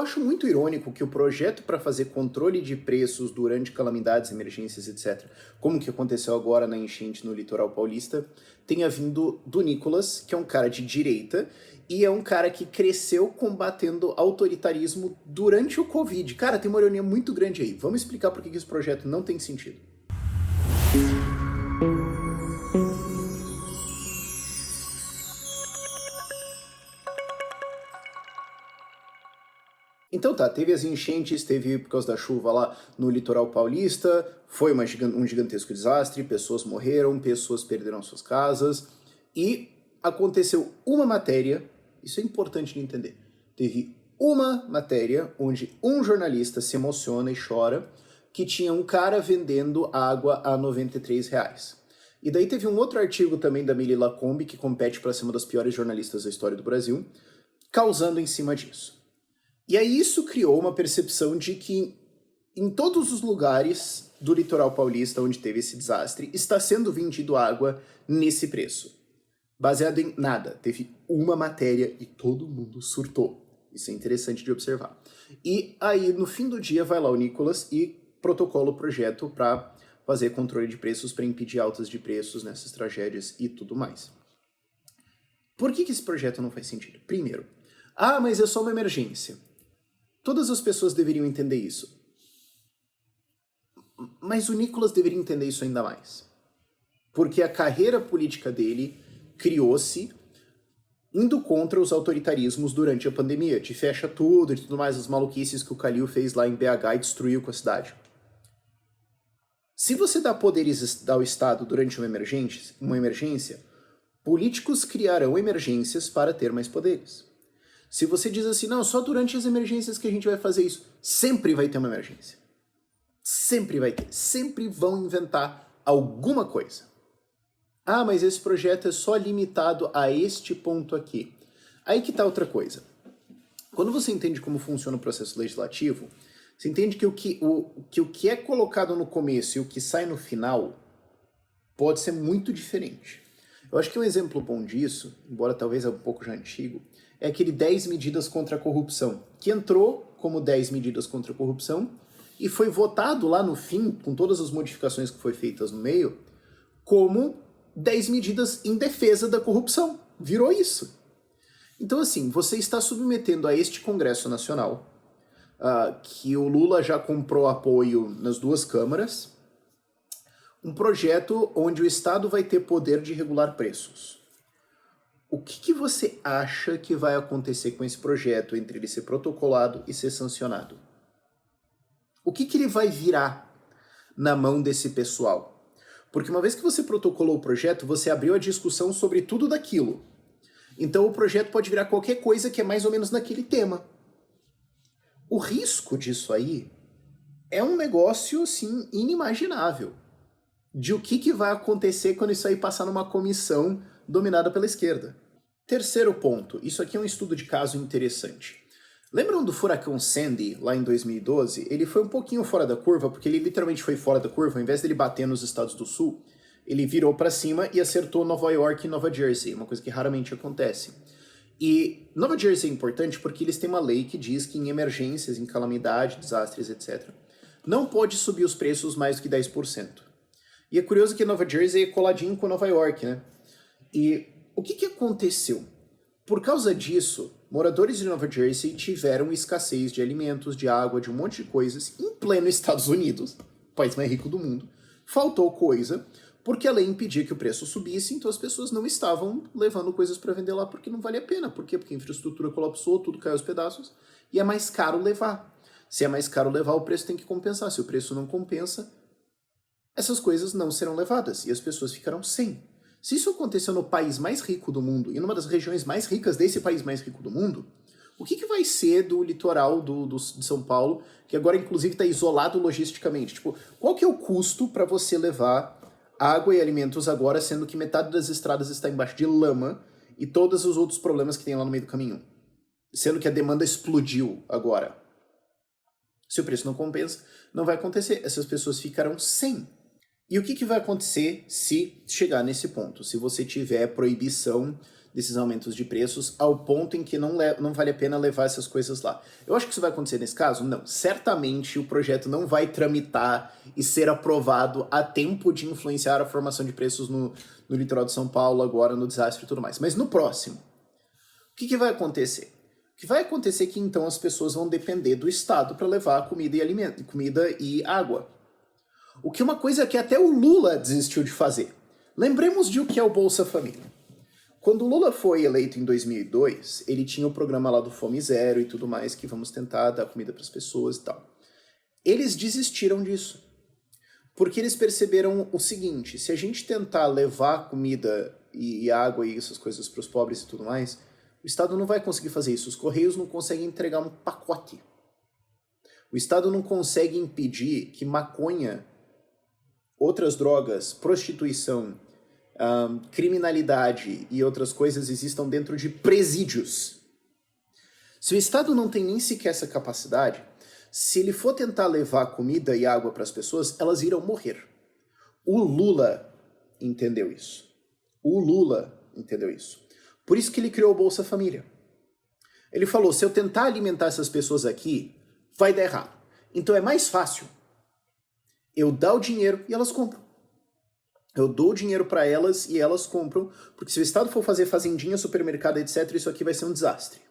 acho muito irônico que o projeto para fazer controle de preços durante calamidades, emergências, etc., como que aconteceu agora na enchente no litoral paulista, tenha vindo do Nicolas, que é um cara de direita, e é um cara que cresceu combatendo autoritarismo durante o Covid. Cara, tem uma ironia muito grande aí. Vamos explicar por que esse projeto não tem sentido. Então tá, teve as enchentes, teve por causa da chuva lá no litoral paulista, foi um gigantesco desastre, pessoas morreram, pessoas perderam suas casas, e aconteceu uma matéria, isso é importante de entender, teve uma matéria onde um jornalista se emociona e chora que tinha um cara vendendo água a R$ 93. E daí teve um outro artigo também da Mili Lacombe, que compete para ser uma das piores jornalistas da história do Brasil, causando em cima disso. E aí isso criou uma percepção de que em todos os lugares do litoral paulista onde teve esse desastre, está sendo vendido água nesse preço. Baseado em nada. Teve uma matéria e todo mundo surtou. Isso é interessante de observar. E aí, no fim do dia, vai lá o Nicolas e protocola o projeto para fazer controle de preços, para impedir altas de preços nessas tragédias e tudo mais. Por que esse projeto não faz sentido? Primeiro, mas é só uma emergência. Todas as pessoas deveriam entender isso. Mas o Nicolas deveria entender isso ainda mais. Porque a carreira política dele criou-se indo contra os autoritarismos durante a pandemia. De fecha tudo e tudo mais, as maluquices que o Calil fez lá em BH e destruiu com a cidade. Se você dá poderes ao Estado durante uma emergência, políticos criarão emergências para ter mais poderes. Se você diz assim, não, só durante as emergências que a gente vai fazer isso, sempre vai ter uma emergência. Sempre vai ter. Sempre vão inventar alguma coisa. Mas esse projeto é só limitado a este ponto aqui. Aí que tá outra coisa. Quando você entende como funciona o processo legislativo, você entende que o que é colocado no começo e o que sai no final pode ser muito diferente. Eu acho que um exemplo bom disso, embora talvez é um pouco já antigo, é aquele 10 medidas contra a corrupção, que entrou como 10 medidas contra a corrupção e foi votado lá no fim, com todas as modificações que foram feitas no meio, como 10 medidas em defesa da corrupção. Virou isso. Então, assim, você está submetendo a este Congresso Nacional, que o Lula já comprou apoio nas duas câmaras, um projeto onde o Estado vai ter poder de regular preços. O que você acha que vai acontecer com esse projeto entre ele ser protocolado e ser sancionado? O que ele vai virar na mão desse pessoal? Porque uma vez que você protocolou o projeto, você abriu a discussão sobre tudo daquilo. Então o projeto pode virar qualquer coisa que é mais ou menos naquele tema. O risco disso aí é um negócio, assim, inimaginável. De o que vai acontecer quando isso aí passar numa comissão dominada pela esquerda. Terceiro ponto, isso aqui é um estudo de caso interessante. Lembram do furacão Sandy, lá em 2012? Ele foi um pouquinho fora da curva, porque ele literalmente foi fora da curva, ao invés dele bater nos estados do sul, ele virou para cima e acertou Nova York e Nova Jersey, uma coisa que raramente acontece. E Nova Jersey é importante porque eles têm uma lei que diz que em emergências, em calamidade, desastres, etc., não pode subir os preços mais do que 10%. E é curioso que Nova Jersey é coladinho com Nova York, né? E o que aconteceu? Por causa disso, moradores de Nova Jersey tiveram escassez de alimentos, de água, de um monte de coisas em pleno Estados Unidos, o país mais rico do mundo. Faltou coisa, porque a lei impedia que o preço subisse, então as pessoas não estavam levando coisas para vender lá porque não valia a pena. Por quê? Porque a infraestrutura colapsou, tudo caiu aos pedaços, e é mais caro levar. Se é mais caro levar, o preço tem que compensar. Se o preço não compensa, essas coisas não serão levadas e as pessoas ficarão sem. Se isso aconteceu no país mais rico do mundo e numa das regiões mais ricas desse país mais rico do mundo, o que vai ser do litoral de São Paulo, que agora inclusive está isolado logisticamente? Tipo, qual que é o custo para você levar água e alimentos agora, sendo que metade das estradas está embaixo de lama e todos os outros problemas que tem lá no meio do caminho? Sendo que a demanda explodiu agora. Se o preço não compensa, não vai acontecer. Essas pessoas ficarão sem. E o que vai acontecer se chegar nesse ponto? Se você tiver proibição desses aumentos de preços ao ponto em que não vale a pena levar essas coisas lá. Eu acho que isso vai acontecer nesse caso? Não. Certamente o projeto não vai tramitar e ser aprovado a tempo de influenciar a formação de preços no litoral de São Paulo, agora no desastre e tudo mais. Mas no próximo, o que vai acontecer? O que vai acontecer é que então as pessoas vão depender do Estado para levar comida e água. O que é uma coisa que até o Lula desistiu de fazer. Lembremos de o que é o Bolsa Família. Quando o Lula foi eleito em 2002, ele tinha o programa lá do Fome Zero e tudo mais, que vamos tentar dar comida para as pessoas e tal. Eles desistiram disso. Porque eles perceberam o seguinte, se a gente tentar levar comida e água e essas coisas para os pobres e tudo mais, o Estado não vai conseguir fazer isso. Os Correios não conseguem entregar um pacote. O Estado não consegue impedir que maconha, outras drogas, prostituição, criminalidade e outras coisas existam dentro de presídios. Se o Estado não tem nem sequer essa capacidade, se ele for tentar levar comida e água para as pessoas, elas irão morrer. O Lula entendeu isso. Por isso que ele criou o Bolsa Família. Ele falou, se eu tentar alimentar essas pessoas aqui, vai dar errado. Então é mais fácil eu dar o dinheiro e elas compram. Eu dou o dinheiro para elas e elas compram, porque se o Estado for fazer fazendinha, supermercado, etc., isso aqui vai ser um desastre.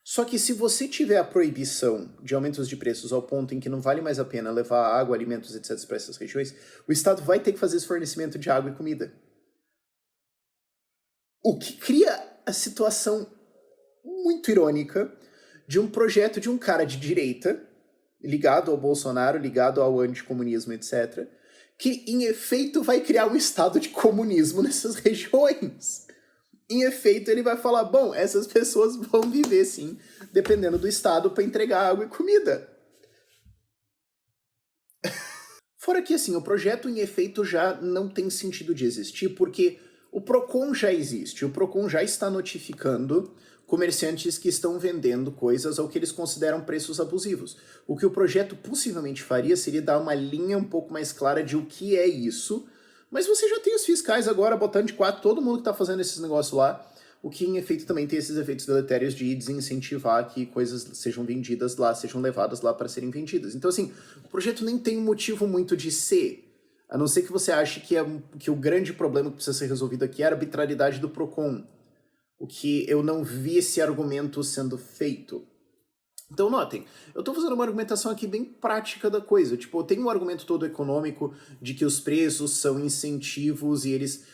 Só que se você tiver a proibição de aumentos de preços ao ponto em que não vale mais a pena levar água, alimentos, etc., para essas regiões, o Estado vai ter que fazer esse fornecimento de água e comida. O que cria a situação muito irônica de um projeto de um cara de direita, ligado ao Bolsonaro, ligado ao anticomunismo, etc., que, em efeito, vai criar um estado de comunismo nessas regiões. Em efeito, ele vai falar, bom, essas pessoas vão viver, sim, dependendo do estado, para entregar água e comida. Fora que, assim, o projeto, em efeito, já não tem sentido de existir, porque o PROCON já existe, o PROCON já está notificando comerciantes que estão vendendo coisas ao que eles consideram preços abusivos. O que o projeto possivelmente faria seria dar uma linha um pouco mais clara de o que é isso, mas você já tem os fiscais agora botando de quatro todo mundo que está fazendo esses negócios lá, o que em efeito também tem esses efeitos deletérios de desincentivar que coisas sejam vendidas lá, sejam levadas lá para serem vendidas. Então assim, o projeto nem tem motivo muito de ser, a não ser que você ache que o grande problema que precisa ser resolvido aqui é a arbitrariedade do PROCON. O que eu não vi esse argumento sendo feito. Então notem, eu estou fazendo uma argumentação aqui bem prática da coisa. Tipo, eu tenho um argumento todo econômico de que os preços são incentivos e eles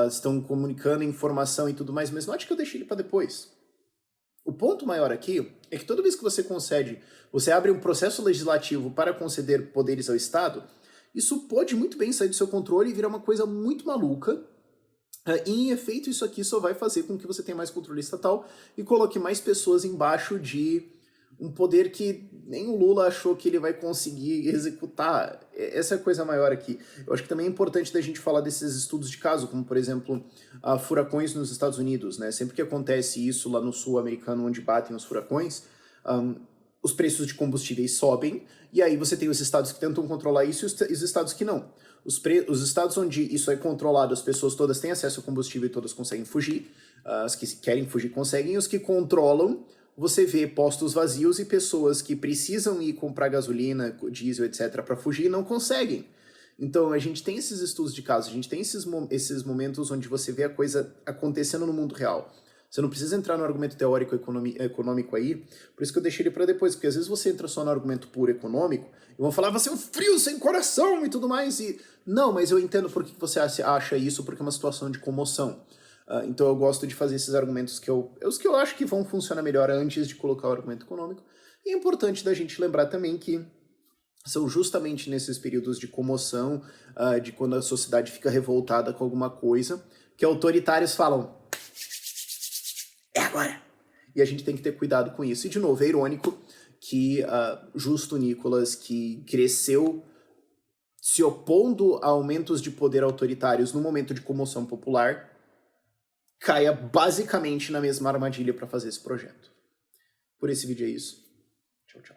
estão comunicando informação e tudo mais, mas note que eu deixei ele para depois. O ponto maior aqui é que toda vez que você abre um processo legislativo para conceder poderes ao Estado, isso pode muito bem sair do seu controle e virar uma coisa muito maluca. E, em efeito, isso aqui só vai fazer com que você tenha mais controle estatal e coloque mais pessoas embaixo de um poder que nem o Lula achou que ele vai conseguir executar. Essa é a coisa maior aqui. Eu acho que também é importante da gente falar desses estudos de caso, como, por exemplo, furacões nos Estados Unidos, né? Sempre que acontece isso lá no sul americano, onde batem os furacões, os preços de combustíveis sobem, e aí você tem os estados que tentam controlar isso e os estados que não. Os estados onde isso é controlado, as pessoas todas têm acesso ao combustível e todas conseguem fugir, as que querem fugir conseguem, e os que controlam, você vê postos vazios e pessoas que precisam ir comprar gasolina, diesel, etc., para fugir e não conseguem. Então a gente tem esses estudos de caso, a gente tem esses momentos onde você vê a coisa acontecendo no mundo real. Você não precisa entrar no argumento teórico econômico aí, por isso que eu deixei ele para depois, porque às vezes você entra só no argumento puro econômico e vão falar, você é um frio sem coração e tudo mais, e não, mas eu entendo por que você acha isso, porque é uma situação de comoção. Então eu gosto de fazer esses argumentos que eu acho que vão funcionar melhor antes de colocar o argumento econômico, e é importante da gente lembrar também que são justamente nesses períodos de comoção, de quando a sociedade fica revoltada com alguma coisa, que autoritários falam, é agora! E a gente tem que ter cuidado com isso. E, de novo, é irônico que Justo Nicolas, que cresceu se opondo a aumentos de poder autoritários no momento de comoção popular, caia basicamente na mesma armadilha para fazer esse projeto. Por esse vídeo é isso. Tchau, tchau.